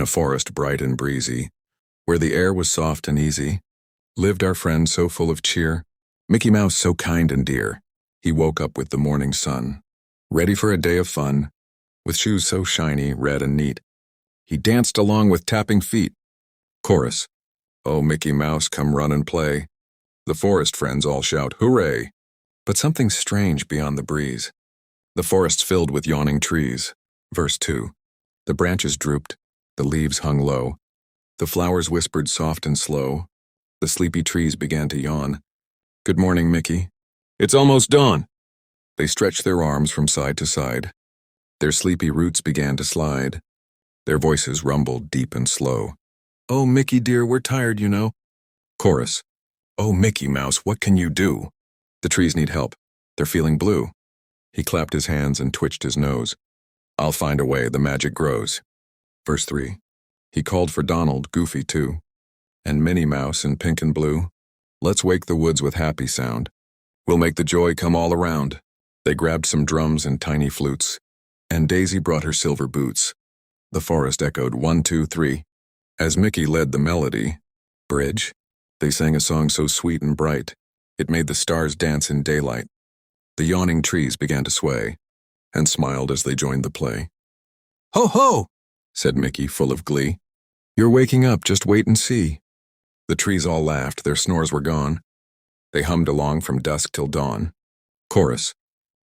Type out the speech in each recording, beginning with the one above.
a forest bright and breezy, where the air was soft and easy, lived our friend so full of cheer, Mickey Mouse so kind and dear. He woke up with the morning sun, ready for a day of fun, with shoes so shiny, red and neat. He danced along with tapping feet. Chorus. Oh, Mickey Mouse, come run and play. The forest friends all shout, hooray! But something strange beyond the breeze. The forest's filled with yawning trees. Verse 2. The branches drooped, the leaves hung low. The flowers whispered soft and slow. The sleepy trees began to yawn. Good morning, Mickey. It's almost dawn. They stretched their arms from side to side. Their sleepy roots began to slide. Their voices rumbled deep and slow. Oh, Mickey dear, we're tired, you know. Chorus. Oh, Mickey Mouse, what can you do? The trees need help. They're feeling blue. He clapped his hands and twitched his nose. I'll find a way, the magic grows. Verse 3. He called for Donald, Goofy too, and Minnie Mouse in pink and blue. Let's wake the woods with happy sound. We'll make the joy come all around. They grabbed some drums and tiny flutes, and Daisy brought her silver boots. The forest echoed 1, 2, 3. As Mickey led the melody, bridge, they sang a song so sweet and bright, it made the stars dance in daylight. The yawning trees began to sway, and smiled as they joined the play. Ho, ho, said Mickey, full of glee. You're waking up, just wait and see. The trees all laughed, their snores were gone. They hummed along from dusk till dawn. Chorus.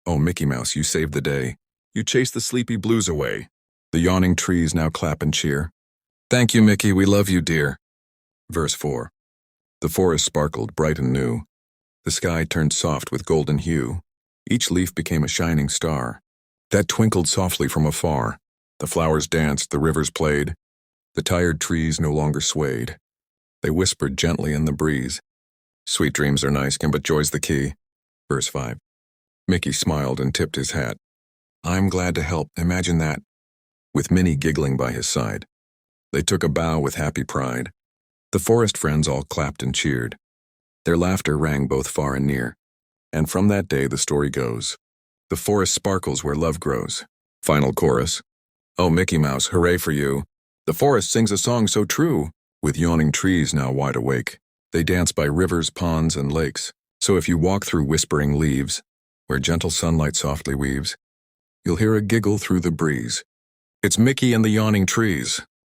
Oh, Mickey Mouse, you saved the day. You chased the sleepy blues away. The yawning trees now clap and cheer. Thank you, Mickey, we love you, dear. Verse 4. The forest sparkled bright and new. The sky turned soft with golden hue. Each leaf became a shining star that twinkled softly from afar. The flowers danced, the rivers played. The tired trees no longer swayed. They whispered gently in the breeze. Sweet dreams are nice, but joy's the key. Verse 5. Mickey smiled and tipped his hat. I'm glad to help, imagine that. With Minnie giggling by his side. They took a bow with happy pride. The forest friends all clapped and cheered. Their laughter rang both far and near. And from that day the story goes. The forest sparkles where love grows. Final chorus. Oh, Mickey Mouse, hooray for you. The forest sings a song so true. With yawning trees now wide awake. They dance by rivers, ponds, and lakes. So if you walk through whispering leaves, where gentle sunlight softly weaves, you'll hear a giggle through the breeze. It's Mickey and the yawning trees.